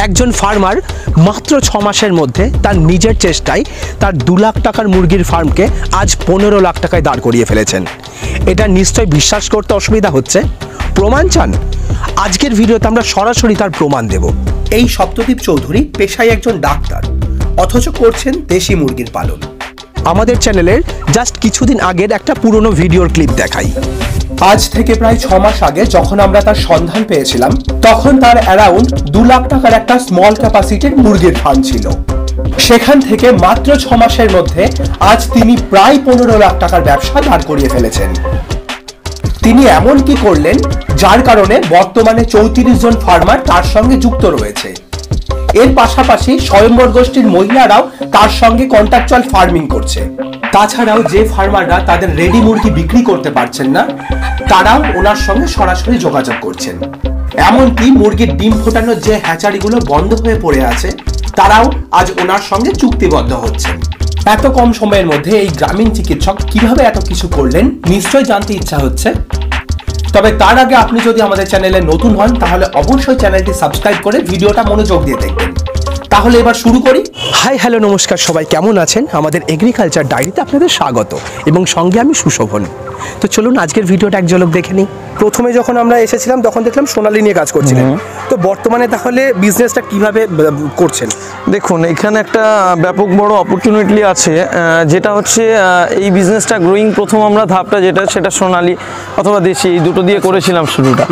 একজন ফার্মার মাত্র 6 মাসের মধ্যে তার নিজের চেষ্টায় তার 2 লাখ টাকার মুরগির ফার্মকে আজ 15 লাখ টাকায় দাঁড় করিয়ে ফেলেছেন। এটা নিশ্চয়ই বিশ্বাস করতে অসুবিধা হচ্ছে। প্রমাণ চান? আজকের ভিডিওতে আমরা সরাসরি তার প্রমাণ দেব। এই সপ্তদীপ চৌধুরী পেশায় একজন ডাক্তার, অথচ করছেন দেশি মুরগির পালন। আমাদের চ্যানেলের জাস্ট কিছুদিন আগের একটা পুরনো ভিডিওর ক্লিপ দেখাই। আজ থেকে প্রায় 6 মাস আগে যখন আমরা তার সন্ধান পেয়েছিলাম, তখন তার অ্যারাউন্ড 2 লাখ টাকার একটা স্মল ক্যাপাসিটির মুরগির ফার্ম ছিল। সেখান থেকে মাত্র 6 মাসের মধ্যে আজ তিনি প্রায় 15 লাখ টাকার ব্যবসা দাঁড় করিয়ে ফেলেছেন। তিনি এমন কি করলেন যার কারণে বর্তমানে 34 জন ফার্মার তার সঙ্গে যুক্ত রয়েছে। এর পাশাপাশি স্বয়ম্বর গোষ্ঠীর মহিলারাও তার সঙ্গে কন্ট্রাকচুয়াল ফার্মিং করছে। তাছাড়াও যে ফার্মাররা তাদের রেডি মুরগি বিক্রি করতে পারছেন না, তারাও ওনার সঙ্গে সরাসরি যোগাযোগ করছেন। এমনকি মুরগির ডিম ফোটানোর যে হ্যাচারিগুলো বন্ধ হয়ে পড়ে আছে, তারাও আজ ওনার সঙ্গে চুক্তিবদ্ধ হচ্ছেন। এত কম সময়ের মধ্যে এই গ্রামীণ চিকিৎসক কিভাবে এত কিছু করলেন, নিশ্চয়ই জানতে ইচ্ছা হচ্ছে। তবে তার আগে আপনি যদি আমাদের চ্যানেলে নতুন হন, তাহলে অবশ্যই চ্যানেলটি সাবস্ক্রাইব করে ভিডিওটা মনোযোগ দিয়ে দেখবেন। তাহলে এবার শুরু করি। হাই হ্যালো নমস্কার, সবাই কেমন আছেন? আমাদের এগ্রিকালচার ডায়েরিতে আপনাদের স্বাগত এবং সঙ্গে আমি সুশোভন। তো চলুন আজকের ভিডিওটা এক ঝলক দেখে নিই। প্রথমে যখন আমরা এসেছিলাম তখন দেখলাম সোনালি নিয়ে কাজ করছিলেন, তো বর্তমানে তাহলে বিজনেসটা কিভাবে করছেন? দেখুন, এখানে একটা ব্যাপক বড় অপরচুনিটি আছে, যেটা হচ্ছে এই বিজনেসটা গ্রোয়িং প্রথম আমরা ধাপটা সেটা সোনালি অথবা দেশি, এই দুটো দিয়ে করেছিলাম শুরুটা।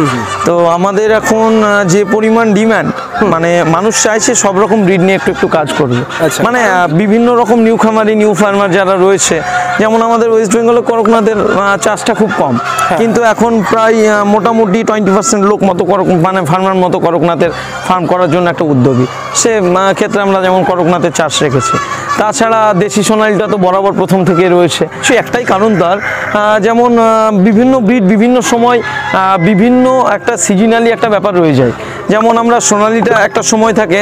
তো আমাদের এখন যে পরিমাণ ডিম্যান্ড, মানে মানুষ চাইছে সব রকম ব্রিড নিয়ে একটু কাজ করবে। মানে বিভিন্ন রকম নিউ খামারি নিউ ফার্মার যারা রয়েছে, যেমন আমাদের ওয়েস্ট বেঙ্গলে করকনাথের চাষটা খুব কম, কিন্তু এখন প্রায় মোটামুটি 20% লোক মতো মানে ফার্মার মতো করকনাথের ফার্ম করার জন্য একটা উদ্যোগী। সে ক্ষেত্রে আমরা যেমন করকনাথের চাষ রেখেছি। তাছাড়া দেশি সোনালিটা তো বরাবর প্রথম থেকে রয়েছে। সে একটাই কারণ তার, যেমন বিভিন্ন ব্রিড বিভিন্ন সময় বিভিন্ন একটা সিজনালি একটা ব্যাপার রয়ে যায়। যেমন আমরা সোনালিটা একটা সময় থাকে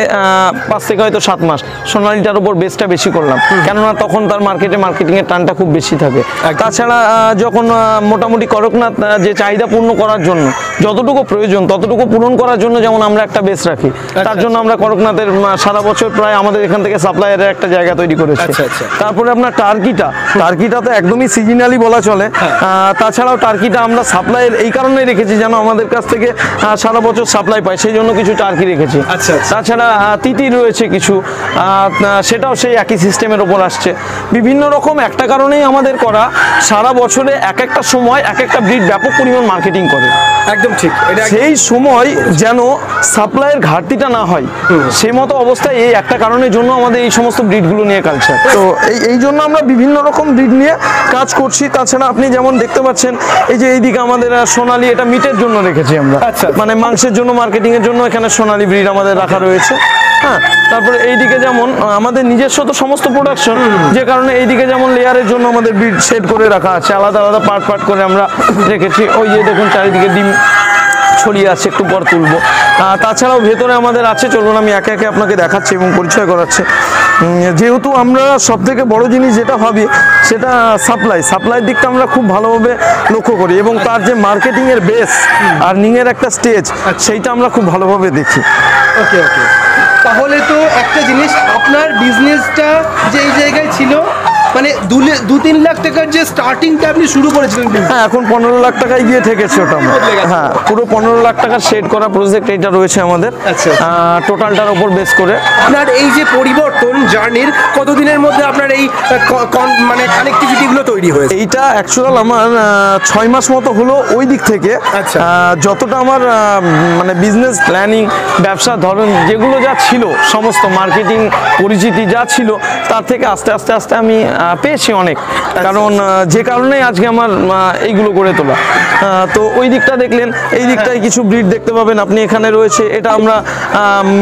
5 থেকে হয়তো 7 মাস সোনালিটার উপর বেসটা বেশি করলাম, কেননা তখন তার মার্কেটিংয়ের টানটা খুব বেশি থাকে। তাছাড়া যখন মোটামুটি করকনাথ যে চাহিদা পূর্ণ করার জন্য যতটুকু প্রয়োজন ততটুকু পূরণ করার জন্য যেমন আমরা একটা বেস রাখি, তার জন্য আমরা করকনাথের সারা বছর প্রায় আমাদের এখান থেকে সাপ্লাইয়ের একটা জায়গা তৈরি করেছি। তারপরে আপনার টার্কিটা তো একদমই সিজনালি বলা চলে। তাছাড়াও টার্কিটা আমরা সাপ্লাইয়ের এই কারণে রেখেছি যেন আমাদের কাছ থেকে সারা বছর সাপ্লাই পায়, সেই জন্য কিছু টার্কি রেখেছি। তাছাড়া তিতির রয়েছে কিছু, সেটাও সেই একই সিস্টেমের ওপর আসছে। বিভিন্ন রকম একটা কারণেই আমাদের করা, সারা বছরে এক একটা সময় এক একটা ব্রিড ব্যাপক পরিমাণ মার্কেটিং করে। একদম ঠিক। সেই সময় যেন সাপ্লাইয়ের ঘাটতিটা না হয়, সেই মতো অবস্থায় এই একটা কারণের জন্য আমাদের এই সমস্ত ব্রিডগুলো নিয়ে কালচার। তো এই জন্য আমরা বিভিন্ন রকম ব্রিড নিয়ে কাজ করছি। তাছাড়া আপনি যেমন দেখতে পাচ্ছেন, এই যে এইদিকে আমাদের সোনালি, এটা মিটের জন্য রেখেছি আমরা, মানে মাংসের জন্য মার্কেটিং এর জন্য এখানে সোনালি ব্রিড আমাদের রাখা রয়েছে। হ্যাঁ, তারপরে এইদিকে যেমন আমাদের নিজস্ব তো সমস্ত প্রোডাকশন, যে কারণে এইদিকে যেমন লেয়ারের জন্য আমাদের ব্রিড সেট করে রাখা আছে, আলাদা আলাদা পার্ট করে আমরা রেখেছি। ওই যে দেখুন চারিদিকে ডিম ছড়িয়ে আছে, একটু পর তুলবো। তাছাড়াও ভেতরে আমাদের আছে, চলুন আমি একে একে আপনাকে দেখাচ্ছি এবং পরিচয় করাচ্ছি। যেহেতু আমরা সব থেকে বড় জিনিস যেটা ভাবি সেটা সাপ্লাইয়ের দিকটা আমরা খুব ভালোভাবে লক্ষ্য করি, এবং তার যে মার্কেটিংয়ের বেস আর্নিংয়ের একটা স্টেজ, সেইটা আমরা খুব ভালোভাবে দেখি। ওকে, তাহলে তো একটা জিনিস, আপনার বিজনেসটা যে এই জায়গায় ছিল, মানে 2-3 লাখ টাকার যে স্টার্টিংটা আপনি শুরু করেছিলেন, হ্যাঁ এখন 15 লাখ টাকায় গিয়ে ঠেকেছে ওটা। হ্যাঁ, পুরো 15 লাখ টাকার সেট করা প্রজেক্ট এইটা রয়েছে আমাদের, টোটালটার উপর বেস করে। আপনার এই যে পরিবর্তন জার্নির কতদিনের মধ্যে আপনার এই মানে কানেক্টিভিটিগুলো তৈরি হয়েছে? এইটা অ্যাকচুয়াল আমার 6 মাস মতো হলো ওই দিক থেকে। যতটা আমার মানে বিজনেস প্ল্যানিং, ব্যবসার ধরন যেগুলো যা ছিল, সমস্ত মার্কেটিং পরিচিতি যা ছিল, তার থেকে আস্তে আস্তে আমি পেয়েছি অনেক, কারণ যে কারণে আজকে আমার এইগুলো করে তোলা। তো ওই দিকটা দেখলেন, এই দিকটায় কিছু ব্রিড দেখতে পাবেন আপনি, এখানে রয়েছে। এটা আমরা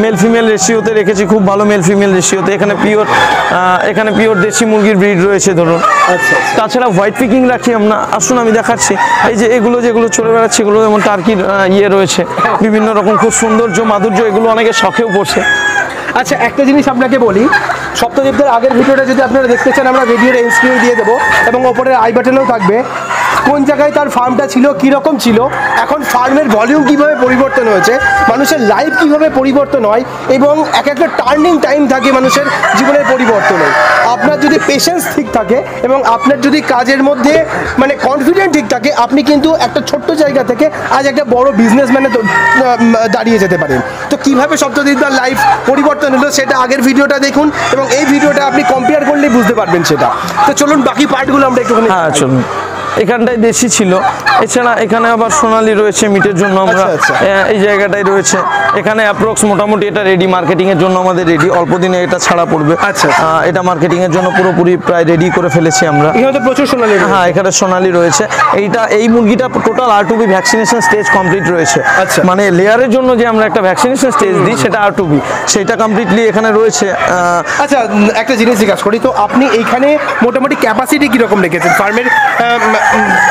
মেল ফিমেল রেশিওতে রেখেছি, খুব ভালো মেল ফিমেল রেশিওতে। এখানে পিওর দেশি মুরগির ব্রিড রয়েছে ধরুন। তাছাড়া হোয়াইট পিকিং রাখি আমরা, আসুন আমি দেখাচ্ছি। এই যে এগুলো যেগুলো চলে বেড়াচ্ছে, এগুলো যেমন টার্কির রয়েছে, বিভিন্ন রকম খুব সৌন্দর্য মাধুর্য, এগুলো অনেকে শখেও পড়ছে। আচ্ছা, একটা জিনিস আপনাকে বলি, সপ্তদীপদের আগের ভিডিওটা যদি আপনারা দেখতে চান, আমরা ভিডিওর স্ক্রিনে দিয়ে দেবো এবং ওপরে আই বাটনেও থাকবে। কোন জায়গায় তার ফার্মটা ছিল, কীরকম ছিল, এখন ফার্মের ভলিউম কীভাবে পরিবর্তন হয়েছে, মানুষের লাইফ কীভাবে পরিবর্তন হয়, এবং এক একটা টার্নিং টাইম থাকে মানুষের জীবনের পরিবর্তনে। আপনার যদি পেশেন্স ঠিক থাকে এবং আপনার যদি কাজের মধ্যে মানে কনফিডেন্ট ঠিক থাকে, আপনি কিন্তু একটা ছোট্ট জায়গা থেকে আজ একটা বড় বিজনেসম্যানে দাঁড়িয়ে যেতে পারেন। তো কীভাবে সপ্তদ্বীপদার লাইফ পরিবর্তন হলো সেটা আগের ভিডিওটা দেখুন, এবং এই ভিডিওটা আপনি কম্পেয়ার করলেই বুঝতে পারবেন সেটা। তো চলুন বাকি পার্টগুলো আমরা একটুখানি। হ্যাঁ চলুন। এখানটায় দেশি ছিল, এছাড়া এখানে আবার সোনালি রয়েছে মিটের জন্য আমরা এই জায়গাটায় রয়েছে। এখানে অ্যাপ্রক্স মোটামুটি এটা রেডি, মার্কেটিং এর জন্য আমাদের রেডি, অল্প দিনে এটা ছাড়া পড়বে। আচ্ছা, এটা মার্কেটিং এর জন্য পুরোপুরি প্রায় রেডি করে ফেলেছি আমরা। এখানে তো প্রচুর সোনালি। হ্যাঁ এখানে সোনালি রয়েছে। এই মুরগিটা total R2B vaccination stage complete রয়েছে। আচ্ছা, মানে লেয়ারের জন্য যে আমরা একটা ভ্যাকসিনেশন স্টেজ দিই সেটা R2B, সেটা কমপ্লিটলি এখানে রয়েছে। আচ্ছা, একটা জিনিস জিজ্ঞাসা করি, তো আপনি এইখানে মোটামুটি ক্যাপাসিটি কিরকম রেখেছেন ফার্মের?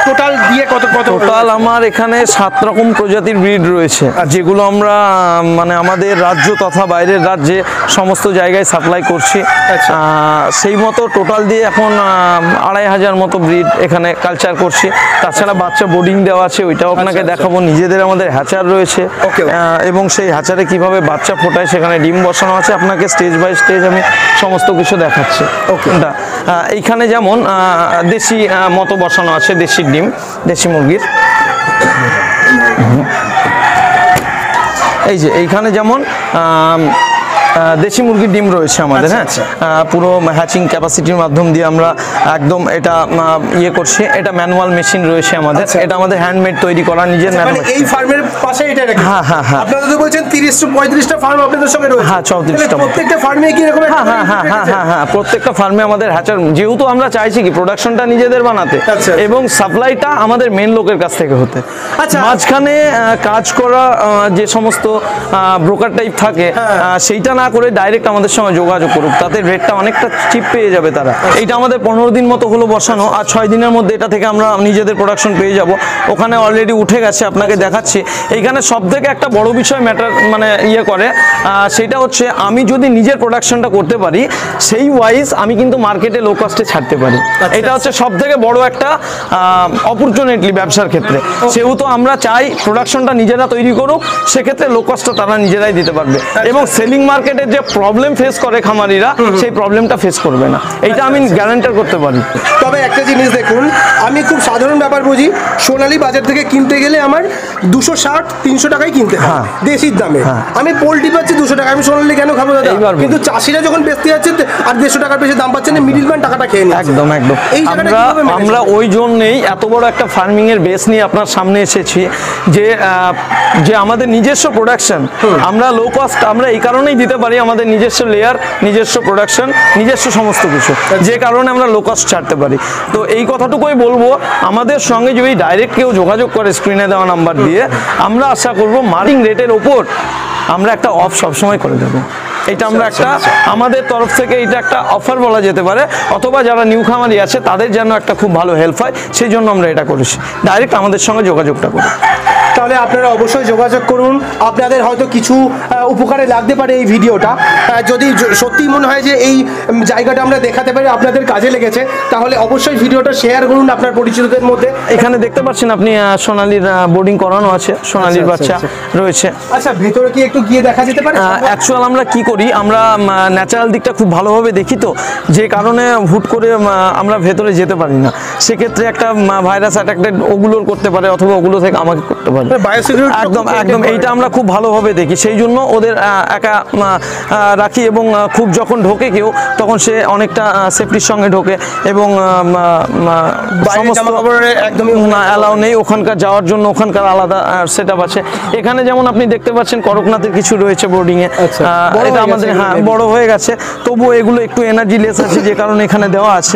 টোটাল দিয়ে কত? টোটাল আমার এখানে 7 রকম প্রজাতির ব্রিড রয়েছে, যেগুলো আমরা মানে আমাদের রাজ্য তথা বাইরের রাজ্যে সমস্ত জায়গায় সাপ্লাই করছি। সেই মতো টোটাল দিয়ে এখন 2500 মতো ব্রিড এখানে কালচার করছি। তাছাড়া বাচ্চা বোর্ডিং দেওয়া আছে, ওইটাও আপনাকে দেখাবো। নিজেদের আমাদের হ্যাচার রয়েছে, এবং সেই হ্যাচারে কিভাবে বাচ্চা ফোটায় সেখানে ডিম বসানো আছে, আপনাকে স্টেজ বাই স্টেজ আমি সমস্ত কিছু দেখাচ্ছি। এইখানে যেমন দেশি মতো বসানো আছে, দেশি ডিম, দেশি মুরগির। এই যে এইখানে যেমন দেশি মুরগির ডিম রয়েছে আমাদের। হ্যাঁ, পুরো হ্যাচিং ক্যাপাসিটির মাধ্যম দিয়ে আমরা একদম এটা ইয়ে করছি। এটা ম্যানুয়াল মেশিন রয়েছে আমাদের, এটা আমাদের হ্যান্ডমেড তৈরি করা নিজের ম্যানুয়াল। এই ফার্মের পাশে এটা রাখি। হ্যাঁ হ্যাঁ হ্যাঁ, আপনারা তো বলছেন 30 থেকে 35টা ফার্ম আপনাদের সঙ্গে রয়েছে। হ্যাঁ 34টা। প্রত্যেকটা ফার্মে কি এরকম? হ্যাঁ হ্যাঁ হ্যাঁ হ্যাঁ হ্যাঁ, প্রত্যেকটা ফার্মে আমাদের হ্যাচার, যেহেতু আমরা চাইছি কি প্রোডাকশনটা নিজেদের বানাতে এবং সাপ্লাইটা আমাদের মেন লোকের কাছ থেকে হতে। আচ্ছা, মাঝখানে কাজ করা যে সমস্ত ব্রোকার টাইপ থাকে সেইটা না করে ডাইরেক্ট আমাদের সঙ্গে যোগাযোগ করুক, তাতে রেটটা অনেকটা চিপ পেয়ে যাবে তারা। এইটা আমাদের 15 দিন মতো হলো বসানো, আর 6 দিনের মধ্যে এটা থেকে আমরা নিজেদের প্রোডাকশন পেয়ে যাব। ওখানে অলরেডি উঠে গেছে, আপনাকে দেখাচ্ছি। এইখানে সব থেকে একটা বড় বিষয় ম্যাটার মানে ইয়ে করে, সেটা হচ্ছে আমি যদি নিজের প্রোডাকশনটা করতে পারি সেই ওয়াইজ আমি কিন্তু মার্কেটে লো কস্টে ছাড়তে পারি। এটা হচ্ছে সব থেকে বড় একটা অপরচুনিটি ব্যবসার ক্ষেত্রে। সেহেতু আমরা চাই প্রোডাকশনটা নিজেরা তৈরি করুক, সেক্ষেত্রে লো কস্টটা তারা নিজেরাই দিতে পারবে, এবং সেলিং মার্কেটের যে প্রবলেম ফেস করে খামারিরা সেই প্রবলেমটা ফেস করবে না, এইটা আমি গ্যারান্টার করতে পারি। তবে একটা জিনিস দেখুন, আমি খুব সাধারণ ব্যাপার বুঝি, সোনালী বাজার থেকে কিনতে গেলে আমার 260-300 টাকায় কিনতে হয় দেশির দামে। আমি পোল্ট্রি পাচ্ছি 200 টাকা, আমি সোনালী কেন খাবো দাদা? কিন্তু চাষিরা যখন বেচতে যাচ্ছে আর 150 টাকার বেশি দাম পাচ্ছে না, মিডলম্যান টাকাটা খেয়ে নিচ্ছে। একদম একদম। আমরা ওই জন্যই এত বড় একটা ফার্মিং এর বেস নিয়ে আপনার সামনে এসেছি, যে আমাদের নিজস্ব প্রোডাকশন, আমরা লো কস্ট আমরা এই কারণেই দিতে পারি, আমাদের নিজস্ব লেয়ার, নিজস্ব প্রোডাকশন, নিজস্ব সমস্ত কিছু, যে কারণে আমরা লো কস্ট ছাড়তে পারি। তো এই কথাটুকুই বলবো, আমাদের সঙ্গে যদি ডাইরেক্ট কেউ যোগাযোগ করে স্ক্রিনে দেওয়া নাম্বার দিয়ে, আমরা আশা করব মার্কেটিং রেটের ওপর আমরা একটা অফ সবসময় করে দেবো। এটা আমরা একটা আমাদের তরফ থেকে এটা একটা অফার বলা যেতে পারে, অথবা যারা নিউ খামারি আছে তাদের যেন একটা খুব ভালো হেল্প হয়, সেই জন্য আমরা এটা করেছি। ডাইরেক্ট আমাদের সঙ্গে যোগাযোগটা করি। তাহলে আপনারা অবশ্যই যোগাযোগ করুন। আপনাদের হয়তো কিছু উপকারে লাগতে পারে এই ভিডিওটা। যদি সত্যি মনে হয় যে এই জায়গাটা আমরা দেখাতে পারি আপনাদের কাজে লেগেছে, তাহলে অবশ্যই ভিডিওটা শেয়ার করুন আপনার পরিচিতদের মধ্যে। এখানে দেখতে পাচ্ছেন আপনি সোনালির বোর্ডিং করানো আছে, সোনালির বাচ্চা রয়েছে। আচ্ছা, ভেতরে কি একটু গিয়ে দেখা যেতে পারে? অ্যাকচুয়াল আমরা কি করি, আমরা ন্যাচারাল দিকটা খুব ভালোভাবে দেখি, তো যে কারণে হুট করে আমরা ভেতরে যেতে পারি না। সেক্ষেত্রে একটা ভাইরাস অ্যাটাকটেড ওগুলোর করতে পারে, অথবা ওগুলো থেকে আমাকে করতে পারে। একদম একদম, এইটা আমরা খুব ভালোভাবে দেখি, সেই জন্য ওদের একা রাখি, এবং খুব যখন ঢোকে কেউ তখন সে অনেকটা সেফটির সঙ্গে ঢোকে, এবং সমস্ত একদমই অ্যালাউ নেই ওখানকার যাওয়ার জন্য, ওখানকার আলাদা সেট আপ আছে। এখানে যেমন আপনি দেখতে পাচ্ছেন করকনাথের কিছু রয়েছে বোর্ডিং এ, এটা আমাদের বড় হয়ে গেছে, তবুও এগুলো একটু এনার্জি লেস আছে, যে কারণে এখানে দেওয়া আছে।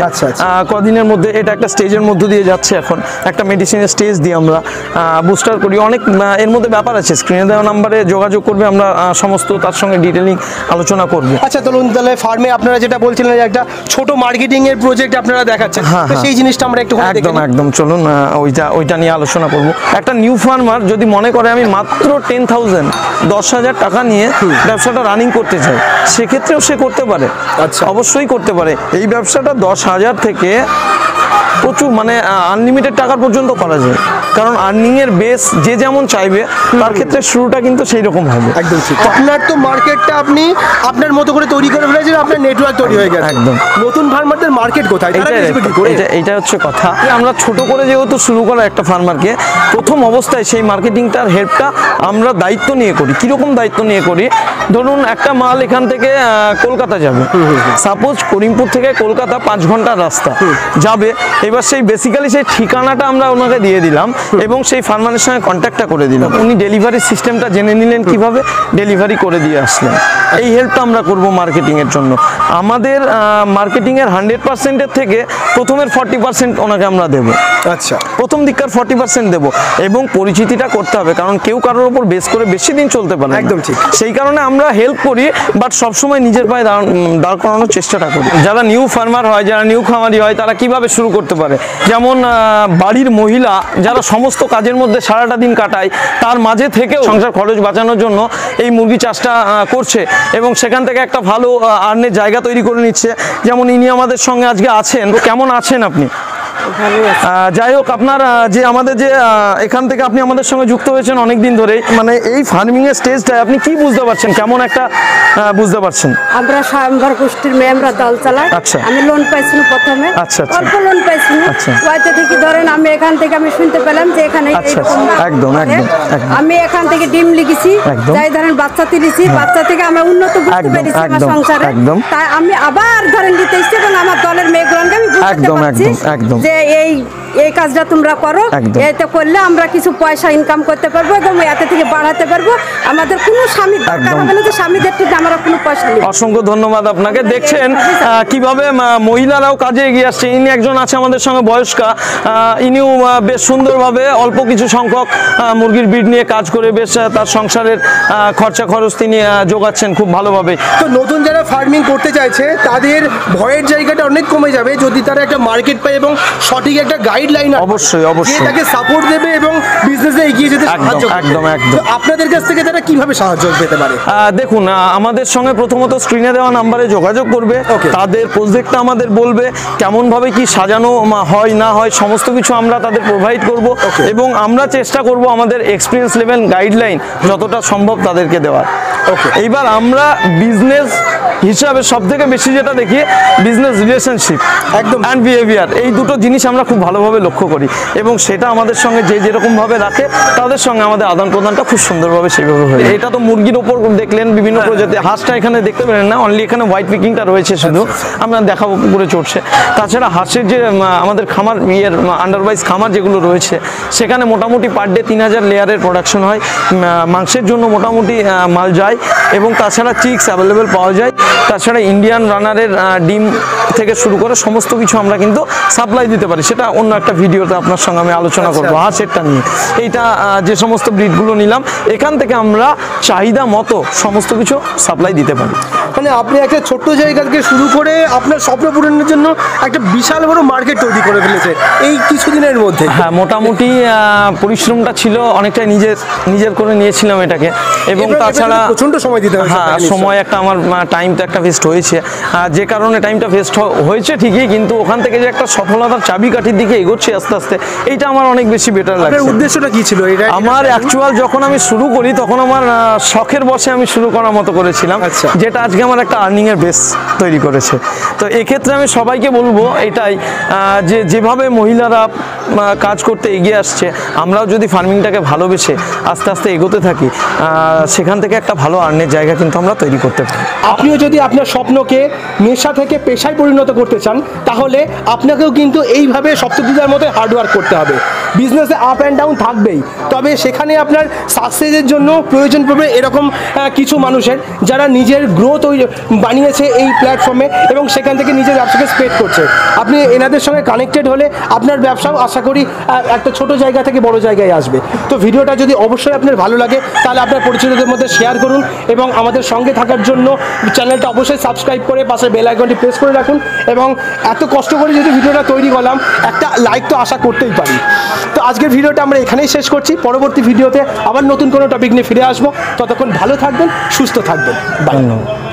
কদিনের মধ্যে এটা একটা স্টেজের মধ্য দিয়ে যাচ্ছে, এখন একটা মেডিসিনের স্টেজ দিয়ে আমরা বুস্টার করি। অনেক এর মধ্যে ব্যাপার আছে, স্ক্রিনে দেওয়া নাম্বারে যোগাযোগ করবে, আমরা সমস্ত তার সঙ্গে ডিটেইলিং আলোচনা করব। আচ্ছা, তাহলে ফার্মে আপনারা যেটা বলছিলেন যে একটা ছোট মার্কেটিং এর প্রজেক্ট আপনারা দেখাচ্ছেন, সেই জিনিসটা আমরা একটু একদম একদম চলুন ওইটা নিয়ে আলোচনা করব। একটা নিউ ফার্মার যদি মনে করে আমি মাত্র 10,000 টাকা নিয়ে ব্যবসাটা রানিং করতে চাই, সেক্ষেত্রেও সে করতে পারে। আচ্ছা, অবশ্যই করতে পারে। এই ব্যবসাটা 10,000 থেকে প্রচুর মানে আনলিমিটেড টাকার পর্যন্ত করা যায়, কারণ আর্নিংয়ের বেস যে যেমন চাইবে তার ক্ষেত্রে শুরুটা কিন্তু সেই রকম হবে। একদম ঠিক। আপনার তো মার্কেটটা আপনি আপনার মতো করে তৈরি করে ফেলেছেন, আপনার নেটওয়ার্ক তৈরি হয়ে গেছে। একদম। নতুন ফার্মারদের মার্কেট কোথায়? এটা হচ্ছে কথা। আমরা ছোট করে যেহেতু শুরু করা একটা ফার্মারকে, প্রথম অবস্থায় সেই মার্কেটিংটার হেল্পটা আমরা দায়িত্ব নিয়ে করি। কিরকম দায়িত্ব নিয়ে করি? ধরুন একটা মাল এখান থেকে কলকাতা যাবে, সাপোজ করিমপুর থেকে কলকাতা 5 ঘন্টার রাস্তা যাবে। এবার সেই বেসিক্যালি সেই ঠিকানাটা আমরা ওনাকে দিয়ে দিলাম এবং সেই ফার্মারের সঙ্গে কন্ট্যাক্টটা করে দিলাম। উনি ডেলিভারি সিস্টেমটা জেনে নিলেন, কিভাবে ডেলিভারি করে দিয়ে আসলেন। এই হেল্পটা আমরা করব মার্কেটিংয়ের জন্য। আমাদের মার্কেটিংয়ের 100%-এর থেকে প্রথমের 40% ওনাকে আমরা দেবো। আচ্ছা, প্রথম দিককার 40% দেবো এবং পরিচিতিটা করতে হবে, কারণ কেউ কারোর উপর বেস করে বেশি দিন চলতে পারে। একদম ঠিক। সেই কারণে আমরা হেল্প করি, বাট সবসময় নিজের পায়ে দাঁড় করানোর চেষ্টাটা করি। যারা নিউ ফার্মার হয়, যারা নিউ খামারি হয়, তারা কিভাবে শুরু করতে পারে? যেমন বাড়ির মহিলা যারা সমস্ত কাজের মধ্যে সারাটা দিন কাটায়, তার মাঝে থেকেও সংসার খরচ বাঁচানোর জন্য এই মুরগি চাষটা করছে এবং সেখান থেকে একটা ভালো আর্নের জায়গা তৈরি করে নিচ্ছে। যেমন ইনি আমাদের সঙ্গে আজকে আছেন। কেমন আছেন আপনি? যাই হোক, আপনার যে আমাদের যে এখান থেকে আপনি আমাদের সঙ্গে যুক্ত হয়েছেন অনেক দিন ধরে, মানে এই ফার্মিং এর স্টেজটায় আপনি কি বুঝতে পারছেন, কেমন একটা বুঝতে পারছেন? আমরা স্বয়ংবর গোষ্ঠীর মেয়ে, আমরা দল চালাই। আচ্ছা। আমি লোন পাইছিলাম প্রথমে। আচ্ছা, আচ্ছা। অল্প লোন পাইছিলাম। আচ্ছা। ওইটা থেকে ধরেন আমি এখান থেকে আমি শুনতে পেলাম যে এখানে আচ্ছা, এরকম একদম, করে। একদম, একদম। আমি এখান থেকে ডিম লিখেছি, একদম। যাই ধরেন বাচ্চা তুলেছি, বাচ্চা থেকে আমরা উন্নত বুঝতে একদম, পেরেছি আমার একদম, সংসারে। একদম। তাই আমি আবার ধরেন দিতে এসেছি এবং আমার দলের মেয়েগুলোকে আমি বুঝতে একদম, পারছি একদম, একদম। যে এই কাজটা তোমরা করো, একদম। এতে করলে আমরা কিছু পয়সা ইনকাম করতে পারবো এবং এতে থেকে বাড়াতে পারবো। আমাদের কোনো স্বামীর দরকার হবে না যে স্বামীদের থেকে আমরা কোনো পয়সা নেই। অসংখ্য ধন্যবাদ আপনাকে। দেখছেন কিভাবে মহিলারাও কাজে এগিয়ে আসছে। ইনি একজন আছে আমাদের সঙ্গে বয়স্কা, ইনিও বেশ সুন্দরভাবে অল্প কিছু সংখ্যক মুরগির ব্রিড নিয়ে কাজ করে বেশ তার সংসারের খরচা খরচ তিনি যোগাচ্ছেন খুব ভালোভাবে। তো নতুন যারা ফার্মিং করতে চাইছে তাদের ভয়ের জায়গাটা অনেক কমে যাবে যদি তারা একটা মার্কেট পায় এবং সঠিক একটা গাইডলাইন অবশ্যই, অবশ্যই। তাকে সাপোর্ট দেবে এবং বিজনেসে এগিয়ে যেতে সাহায্য করবে। একদম, একদম। তো আপনাদের কাছ থেকে তারা কিভাবে সাহায্য পেতে পারে? দেখুন, আমাদের সঙ্গে প্রথমত স্ক্রিনে দেওয়া নাম্বারে যোগাযোগ করবে। তাদের প্রজেক্টটা আমাদের বলবে, কেমনভাবে কি সাজানো হয় না হয় সমস্ত কিছু আমরা তাদের প্রোভাইড করব এবং আমরা চেষ্টা করব আমাদের এক্সপিরিয়েন্স লেভেল গাইডলাইন যতটা সম্ভব তাদেরকে দেওয়ার। এইবার আমরা বিজনেস হিসাবে সব থেকে বেশি যেটা দেখি, বিজনেস রিলেশনশিপ একদম অ্যান্ড বিহেভিয়ার, এই দুটো জিনিস আমরা খুব ভালোভাবে লক্ষ্য করি এবং সেটা আমাদের সঙ্গে যে যেরকমভাবে রাখে তাদের সঙ্গে আমাদের আদান প্রদানটা খুব সুন্দরভাবে সেইভাবে হয়। এটা তো মুরগির ওপর দেখলেন বিভিন্ন প্রজাতি। হাঁসটা এখানে দেখতে পেলেন না, অনলি এখানে হোয়াইট পিকিংটা রয়েছে শুধু, আমরা দেখাবো পুকুরে চড়ছে। তাছাড়া হাঁসের যে আমাদের খামার আন্ডারওয়াইজ খামার যেগুলো রয়েছে, সেখানে মোটামুটি পার ডে 3000 লেয়ারের প্রোডাকশন হয়। মাংসের জন্য মোটামুটি মাল যায় এবং তাছাড়া চিক্স অ্যাভেলেবেল পাওয়া যায়। তাছাড়া ইন্ডিয়ান রানারের ডিম থেকে শুরু করে সমস্ত কিছু আমরা কিন্তু সাপ্লাই দিতে পারি। সেটা অন্য একটা ভিডিওতে আপনার সঙ্গে আমি আলোচনা করবো হাঁসেরটা নিয়ে। এইটা যে সমস্ত ব্রিডগুলো নিলাম, এখান থেকে আমরা চাহিদা মতো সমস্ত কিছু সাপ্লাই দিতে পারি। মানে আপনি একটা ছোট্ট জায়গা থেকে শুরু করে আপনার স্বপ্ন পূরণের জন্য একটা বিশাল বড় মার্কেট তৈরি করে ফেলেছে এই কিছুদিনের মধ্যে। হ্যাঁ, মোটামুটি পরিশ্রমটা ছিল অনেকটাই নিজের করে নিয়েছিলাম এটাকে এবং তাছাড়া প্রচন্ড সময় দিতে হয়েছে। হ্যাঁ, সময় একটা আমার টাইমটা একটা ওয়েস্ট হয়েছে, যে কারণে টাইমটা ওয়েস্ট হয়েছে ঠিকই, কিন্তু ওখান থেকে যে একটা সফলতার চাবিকাঠির দিকে এগোচ্ছি আস্তে আস্তে, এইটা আমার অনেক বেশি বেটার লাগছে। আপনার উদ্দেশ্যটা কি ছিল? আমার অ্যাকচুয়াল যখন আমি শুরু করি তখন আমার শখের বসে আমি শুরু করার মতো করেছিলাম, যেটা আজকে আমার একটা আর্নিং এর বেস তৈরি করেছে। তো এক্ষেত্রে আমি সবাইকে বলবো এটাই, যে যেভাবে মহিলারা কাজ করতে এগিয়ে আসছে, আমরাও যদি ফার্মিংটাকে ভালোবেসে আস্তে আস্তে এগোতে থাকি, সেখান থেকে একটা ভালো আর্নের জায়গা কিন্তু আমরা তৈরি করতে পারি। আপনিও যদি আপনার স্বপ্নকে নেশা থেকে পেশায় পরিণত করতে চান, তাহলে আপনাকেও কিন্তু এইভাবে সপ্তদিদার মতো হার্ডওয়ার্ক করতে হবে। বিজনেসে আপ অ্যান্ড ডাউন থাকবেই, তবে সেখানে আপনার সাকসেসের জন্য প্রয়োজন পড়বে এরকম কিছু মানুষের, যারা নিজের গ্রোথ বানিয়েছে এই প্ল্যাটফর্মে এবং সেখান থেকে নিজের ব্যবসাকে স্প্রেড করছে। আপনি এনাদের সঙ্গে কানেক্টেড হলে আপনার ব্যবসাও আশা করি একটা ছোট জায়গা থেকে বড় জায়গায় আসবে। তো ভিডিওটা যদি অবশ্যই আপনার ভালো লাগে, তাহলে আপনার পরিচিতদের মধ্যে শেয়ার করুন এবং আমাদের সঙ্গে থাকার জন্য চ্যানেলটা অবশ্যই সাবস্ক্রাইব করে পাশে বেল আইকনটি প্রেস করে রাখুন। এবং এত কষ্ট করে যদি ভিডিওটা তৈরি করলাম, একটা লাইক তো আশা করতেই পারি। তো আজকের ভিডিওটা আমরা এখানেই শেষ করছি। পরবর্তী ভিডিওতে আবার নতুন কোনো টপিক নিয়ে ফিরে আসবো। ততক্ষণ ভালো থাকবেন, সুস্থ থাকবেন। ধন্যবাদ।